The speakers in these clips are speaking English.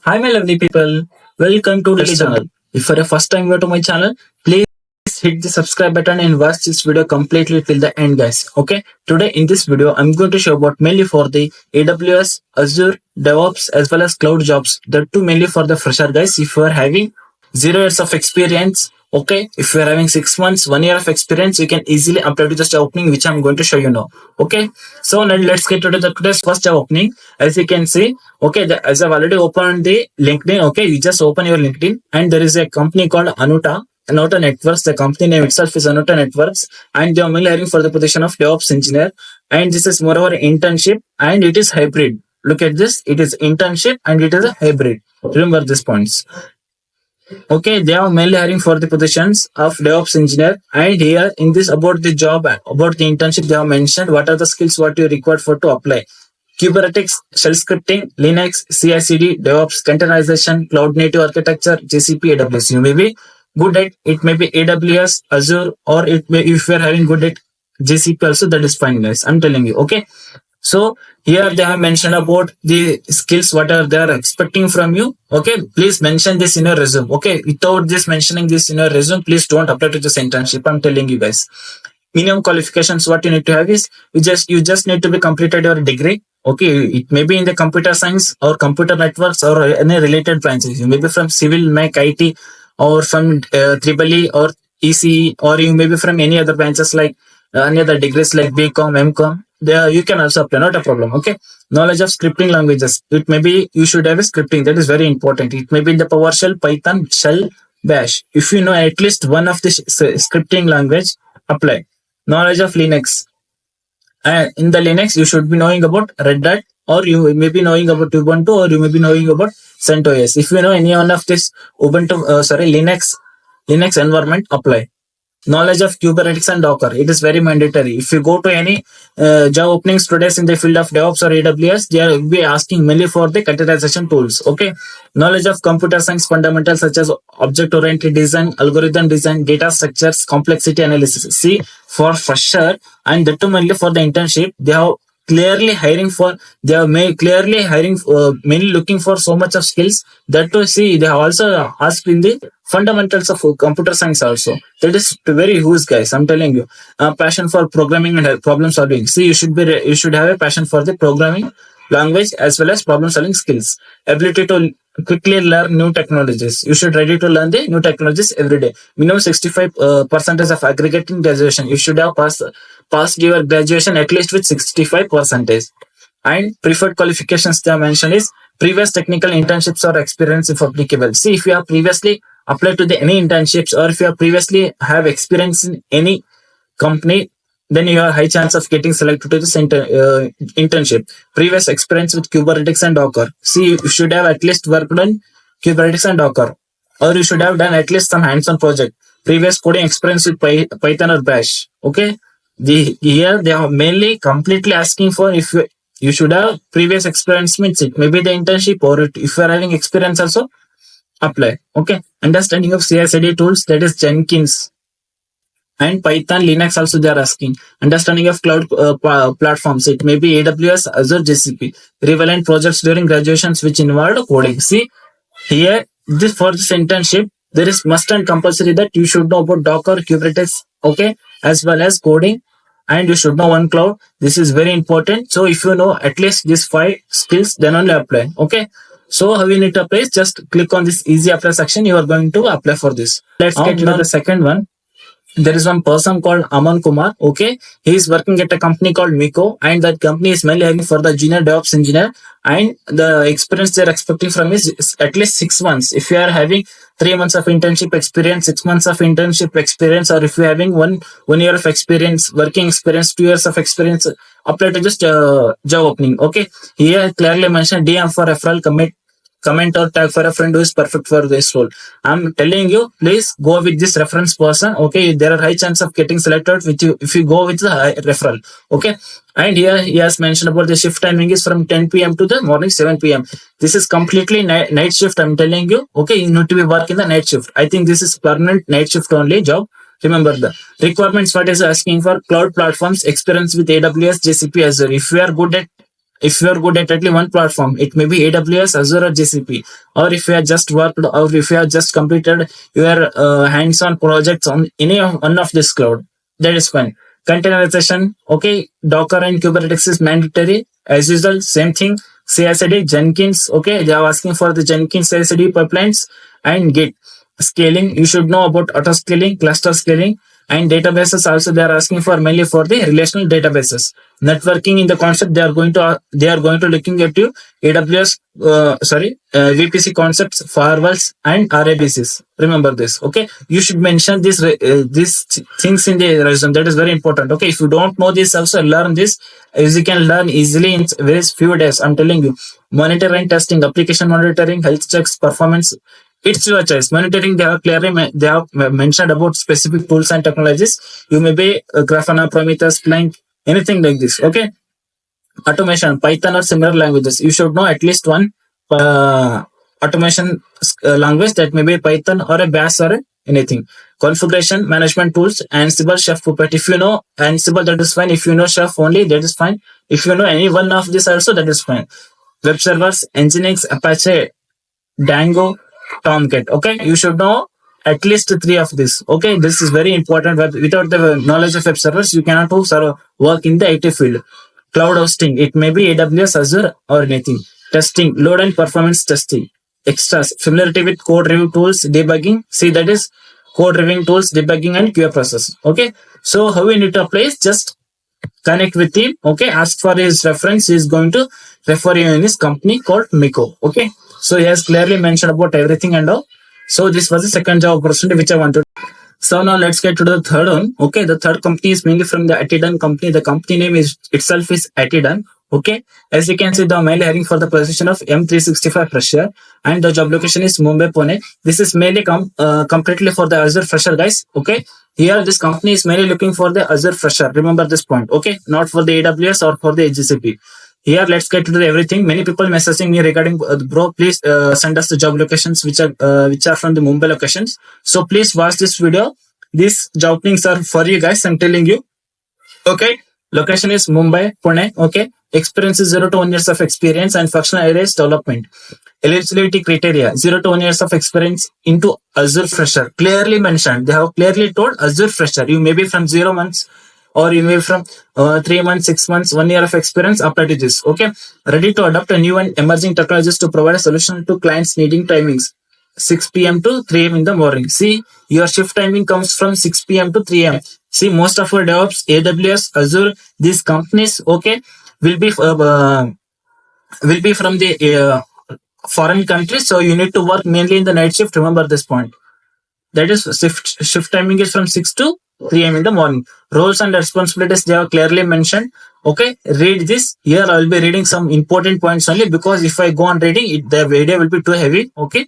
Hi, my lovely people. Welcome to this channel. If you're a first time viewer to my channel, please hit the subscribe button and watch this video completely till the end, guys. Okay. Today in this video, I'm going to show about mainly for the AWS, Azure, DevOps, as well as cloud jobs. The two mainly for the fresher guys. If you are having 0 years of experience, okay. If you are having 6 months, 1 year of experience, you can easily apply to this job opening, which I'm going to show you now. Okay. So now let's get to the today's first job opening. As you can see, okay, as I've already opened the LinkedIn, okay, you just open your LinkedIn and there is a company called Anuta Networks. The company name itself is Anuta Networks, and they are mainly hiring for the position of DevOps engineer. And this is moreover internship, and it is hybrid. Look at this, it is internship and it is a hybrid. Remember these points. Okay, they are mainly hiring for the positions of DevOps engineer. And here in this about the job, about the internship, they have mentioned what are the skills what you required for to apply. Kubernetes, shell scripting, Linux, CI/CD, DevOps, containerization, cloud native architecture, GCP, AWS. You may be good at it. May be AWS, Azure, or it may if you are having good at GCP also, that is fine, guys. I'm telling you. Okay. So here they have mentioned about the skills what are they are expecting from you. Okay, please mention this in your resume. Okay, without this mentioning this in your resume, please don't apply to this internship. I'm telling you, guys. Minimum qualifications what you need to have is you just need to be completed your degree. Okay, it may be in the computer science or computer networks or any related branches. You may be from civil, mech, IT, or from triple E or ECE, or you may be from any other branches like any other degrees like BCom, MCom. There you can also apply, not a problem. Okay, knowledge of scripting languages. It may be you should have a scripting, that is very important. It may be in the PowerShell, Python, Shell, Bash. If you know at least one of the scripting language, apply. Knowledge of Linux. And in the Linux, you should be knowing about Red Hat, or you may be knowing about Ubuntu, or you may be knowing about CentOS. If you know any one of this Linux environment, apply. Knowledge of Kubernetes and Docker. It is very mandatory. If you go to any job openings today in the field of DevOps or AWS, they will be asking mainly for the containerization tools. Okay. Knowledge of computer science fundamentals such as object-oriented design, algorithm design, data structures, complexity analysis. See, for fresher and that too mainly for the internship, they have clearly hiring for clearly hiring mainly looking for so much of skills that to see they have also asked in the fundamentals of computer science also. That is very huge, guys. I'm telling you. Passion for programming and problem solving. See, you should have a passion for the programming language as well as problem solving skills. Ability to quickly learn new technologies. You should ready to learn the new technologies every day. Minimum 65 percentage of aggregate in graduation. You should have passed your graduation at least with 65 percentage. And preferred qualifications they have mentioned is previous technical internships or experience if applicable. See, if you have previously applied to any internships, or if you have previously have experience in any company, then you have a high chance of getting selected to this internship. Previous experience with Kubernetes and Docker. See, you should have at least worked on Kubernetes and Docker, or you should have done at least some hands-on project. Previous coding experience with Python or Bash. Okay, here they are mainly completely asking for if you should have previous experience, means it maybe the internship, or if you are having experience also, apply. Okay, understanding of CI/CD tools, that is Jenkins and Python, Linux also they are asking. Understanding of cloud platforms, it may be AWS, Azure, GCP. Relevant projects during graduations which involved coding. See, here this for this internship there is must and compulsory that you should know about Docker, Kubernetes, okay, as well as coding, and you should know one cloud. This is very important. So if you know at least these 5 skills, then only apply. Okay. So how you need to apply? Just click on this easy apply section. You are going to apply for this. Let's get into the second one. There is one person called Aman Kumar. Okay, he is working at a company called Moiko, and that company is mainly having for the junior DevOps engineer. And the experience they are expecting from is at least 6 months. If you are having 3 months of internship experience, 6 months of internship experience, or if you are having one year of experience, working experience, 2 years of experience, apply to just job opening. Okay, here clearly mentioned DM for referral, comment or tag for a friend who is perfect for this role. I'm telling you, please go with this reference person. Okay, there are high chance of getting selected with you if you go with the referral. Okay, and here he has mentioned about the shift timing is from 10 p.m. to the morning 7 p.m. This is completely night shift. I'm telling you. Okay, you need to be working the night shift. I think this is permanent night shift only job. Remember the requirements. What is asking for cloud platforms experience with AWS, GCP, Azure. If you are good at if you are good at only one platform, it may be AWS, Azure, or GCP. Or if you have just worked, or if you have just completed your hands-on projects on any of one of this cloud, that is fine. Containerization, okay, Docker and Kubernetes is mandatory as usual. Same thing. CI/CD, Jenkins, okay, they are asking for the Jenkins CI/CD pipelines. And Git scaling, you should know about auto scaling, cluster scaling, and databases also they are asking for mainly for the relational databases. Networking in the concept they are going to looking at you AWS VPC concepts, firewalls, and RABCs. Remember this, okay? You should mention these things in the resume. That is very important. Okay, if you don't know this, also learn this, as you can learn easily in very few days. I'm telling you, monitoring, testing, application monitoring, health checks, performance. It's your choice. Monitoring, they have they have mentioned about specific tools and technologies. You may be Grafana, Prometheus, Plank, anything like this. Okay. Automation, Python or similar languages. You should know at least one automation language, that may be Python or a Bash or anything. Configuration management tools, Ansible, Chef, Puppet. If you know Ansible, that is fine. If you know Chef only, that is fine. If you know any one of this also, that is fine. Web servers, Nginx, Apache, Django, Tomcat. Okay, you should know at least three of this. Okay, this is very important. Without the knowledge of web servers, you cannot work in the IT field. Cloud hosting, it may be AWS, Azure, or anything. Testing, load and performance testing. Extras, familiarity with code review tools, debugging. See, that is code reviewing tools, debugging, and QA process. Okay, so how we need to apply is just connect with him. Okay, ask for his reference. He is going to refer you in his company called Moiko. Okay, so he has clearly mentioned about everything and all. So this was the second job opportunity which I wanted. So now let's get to the third one. Okay, the third company is mainly from the Atan company. The company name is itself is Atan. Okay, as you can see, they are mainly hiring for the position of M365 fresher, and the job location is Mumbai, Pune. This is mainly completely for the Azure fresher guys. Okay, here this company is mainly looking for the Azure fresher. Remember this point. Okay, not for the AWS or for the GCP. Here, let's get to the everything. Many people messaging me regarding, bro, please send us the job locations which are from the Mumbai locations. So please watch this video. These job links are for you guys. I'm telling you. Okay, location is Mumbai, Pune. Okay, experience is 0 to 1 years of experience and functional areas development. Eligibility criteria 0 to 1 years of experience into Azure fresher. Clearly mentioned. They have clearly told Azure fresher. You may be from 0 months, or you may be from 3 months, 6 months, 1 year of experience. Apply to this. Okay, ready to adopt a new and emerging technologies to provide a solution to clients needing timings 6 p.m. to 3 a.m. in the morning. See, your shift timing comes from 6 p.m. to 3 a.m. See, most of our DevOps, AWS, Azure, these companies, okay, will be from the foreign countries. So you need to work mainly in the night shift. Remember this point. That is shift timing is from 6 to 3 a.m. in the morning. Roles and responsibilities, they are clearly mentioned. Okay, read this. Here I will be reading some important points only, because if I go on reading it, the video will be too heavy. Okay.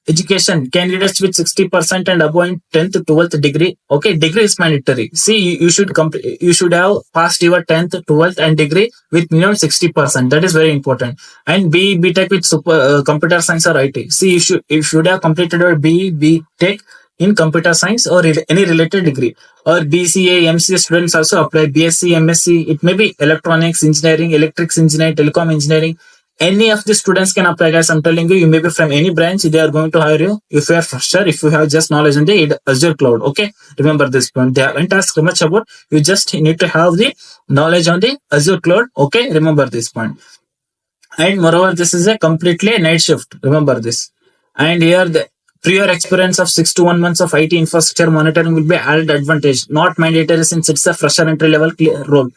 Education, candidates with 60% and above in 10th to 12th degree. Okay, degree is mandatory. See, you should have passed your 10th, 12th and degree with minimum 60%. That is very important. And BTech with computer science or IT. See, you should have completed your BTech in computer science or any related degree. Or BCA, MCA students also apply. BSc, MSc, it may be electronics engineering, electrics engineering, telecom engineering. Any of the students can apply, guys. I'm telling you, you may be from any branch, they are going to hire you. If you are fresher, if you have just knowledge in the Azure cloud. Okay, remember this point. They haven't asked much about. You just need to have the knowledge on the Azure cloud. Okay, remember this point. And moreover, this is a completely night shift. Remember this. And here the prior experience of 6 to 1 months of IT infrastructure monitoring will be added advantage, not mandatory, since it's a fresher entry level role.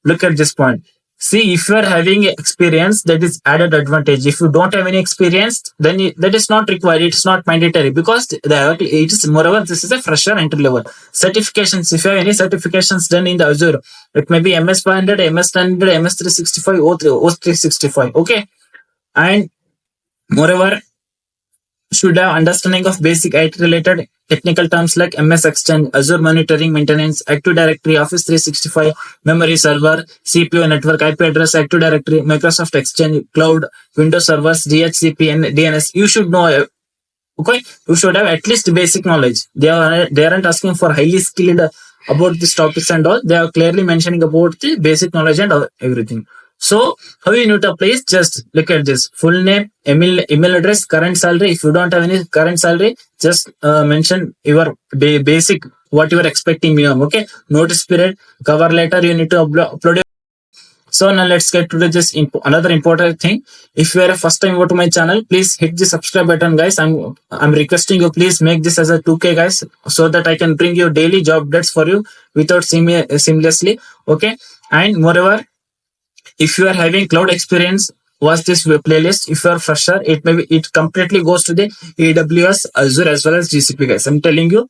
Look at this point. See, if you are having experience, that is added advantage. If you don't have any experience, then that is not required. It's not mandatory, because it is moreover, this is a fresher entry level. Certifications, if you have any certifications done in the Azure, it may be MS 500, MS 100, MS 365, O365. Okay, and moreover, should have understanding of basic IT related technical terms like MS Exchange, Azure Monitoring Maintenance, Active Directory, Office 365, Memory Server, CPU Network, IP address, Active Directory, Microsoft Exchange, Cloud, Windows Servers, DHCP, and DNS. You should know. Okay, you should have at least basic knowledge. They aren't asking for highly skilled about these topics and all. They are clearly mentioning about the basic knowledge and everything. So how you need to apply is just look at this: full name, email address, current salary. If you don't have any current salary, just mention your basic what you are expecting minimum. Okay, notice period, cover letter. You need to upload. So now let's get to this another important thing. If you are a first time over to my channel, please hit the subscribe button, guys. I'm requesting you, please make this as a 2K, guys, so that I can bring you daily job updates for you without seamlessly. Okay, and moreover, if you are having cloud experience, watch this playlist. If you are fresher, it completely goes to the AWS, Azure as well as GCP, guys. I'm telling you,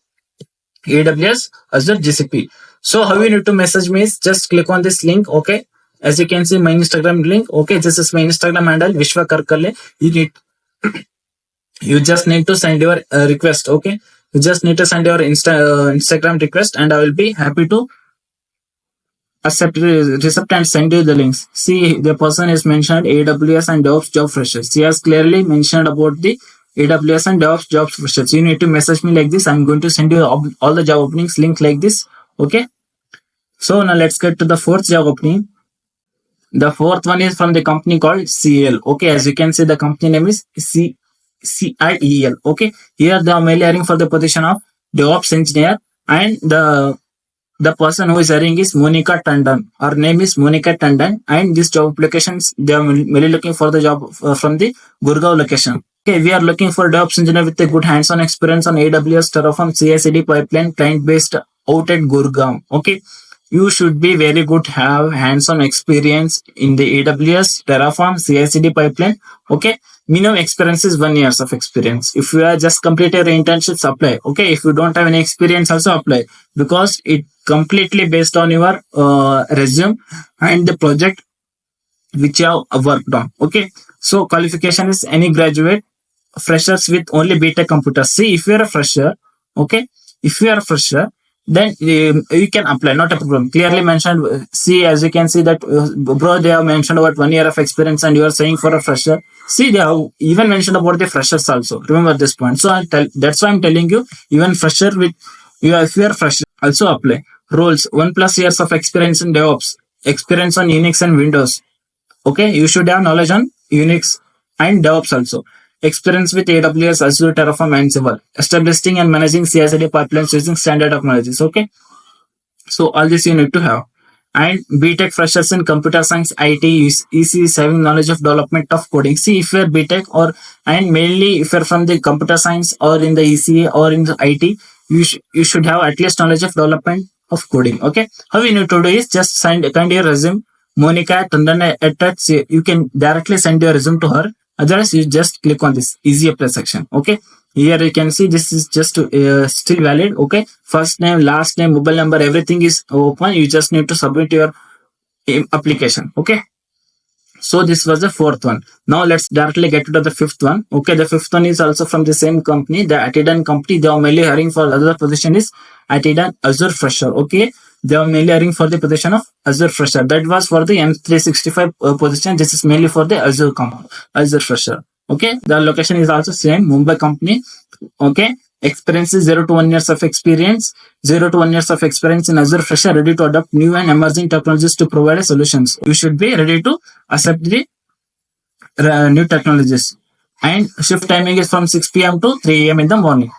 AWS, Azure, GCP. So how you need to message me is just click on this link. Okay, as you can see, my Instagram link. Okay, this is my Instagram handle, Vishwa Karkale. You just need to send your request. Okay, you just need to send your Instagram request, and I will be happy to accept and send you the links. See, the person is mentioned AWS and DevOps job freshers. He has clearly mentioned about the AWS and DevOps job freshers. You need to message me like this. I'm going to send you all the job openings link like this. Okay. So now let's get to the fourth job opening. The fourth one is from the company called CL. Okay, as you can see, the company name is CIEL. Okay, here they are mainly hiring for the position of DevOps engineer, and the person who is hiring is Monica Tandon. Her name is Monica Tandon, and this job applications they are mainly looking for the job from the Gurgaon location. Okay, we are looking for DevOps engineer with a good hands-on experience on AWS, Terraform, CI/CD pipeline, client-based out at Gurgaon. Okay, you should be very good, have hands-on experience in the AWS, Terraform, CI/CD pipeline. Okay, minimum experience is 1 year of experience. If you are just completed your internships, apply. Okay, if you don't have any experience, also apply, because it completely based on your resume and the project which you have worked on. Okay, so qualification is any graduate, freshers with only BTech computers. See, if you are a fresher, okay, if you are a fresher, then you can apply, not a problem. Clearly mentioned. See, as you can see that bro, they have mentioned about 1 year of experience, and you are saying for a fresher. See, they have even mentioned about the freshers also. Remember this point. So that's why I'm telling you, even fresher with you, if you are fresher, also apply. Roles: 1+ years of experience in DevOps, experience on Unix and Windows. Okay, you should have knowledge on Unix and DevOps also. Experience with AWS, Azure, Terraform, Ansible. Establishing and managing CI/CD pipelines using standard technologies. Okay, so all this you need to have. And BTech freshers in computer science, IT, EC is having knowledge of development of coding. See, if you're BTech and mainly if you're from the computer science or in the ECA or in the IT, you should have at least knowledge of development of coding. Okay, how you need to do is just send your resume. Monica Tandana you can directly send your resume to her. Otherwise, you just click on this easy apply section. Okay, here you can see this is just still valid. Okay, first name, last name, mobile number, everything is open. You just need to submit your application. Okay, so this was the fourth one. Now let's directly get to the fifth one. Okay, the fifth one is also from the same company, the Atan company. They are mainly hiring for other position is Atan Azure fresher. Okay, they are mainly hiring for the position of Azure fresher. That was for the M365 position. This is mainly for the Azure fresher. Okay, the location is also same, Mumbai company. Okay, experience is 0 to 1 years of experience. 0 to 1 years of experience in Azure fresher, ready to adopt new and emerging technologies to provide solutions. You should be ready to accept the new technologies. And shift timing is from 6 p.m. to 3 a.m. in the morning.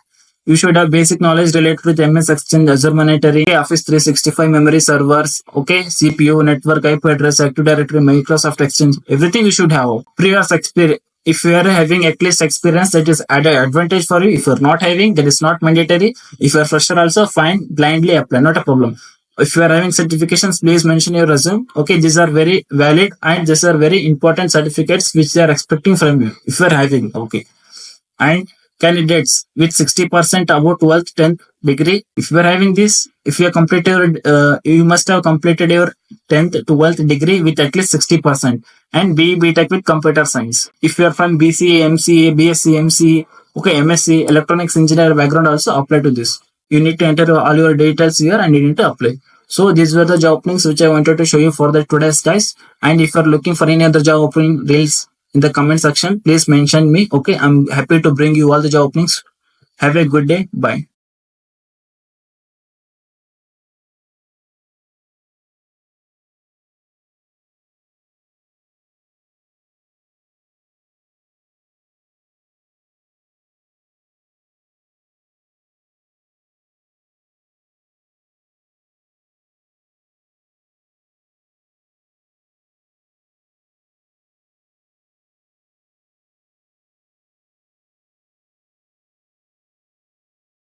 You should have basic knowledge related with MS Exchange, Azure Monitoring, Office 365 memory servers, okay, CPU, network, IP address, Active Directory, Microsoft Exchange, everything you should have. Previous experience. If you are having at least experience, that is added advantage for you. If you are not having, that is not mandatory. If you are fresher also, fine, blindly apply, not a problem. If you are having certifications, please mention your resume. Okay, these are very valid and these are very important certificates which they are expecting from you. If you are having, okay. And candidates with 60% about 12th 10th degree, if you are having this, if you are completed you must have completed your 10th 12th degree with at least 60%, and BTech with computer science. If you are from BCA, MCA, BSc, MCA, okay, MSc electronics engineer background, also apply to this. You need to enter all your details here and you need to apply. So these were the job openings which I wanted to show you for the today's guys. And if you are looking for any other job opening reels in the comment section, please mention me. Okay, I'm happy to bring you all the job openings. Have a good day. Bye.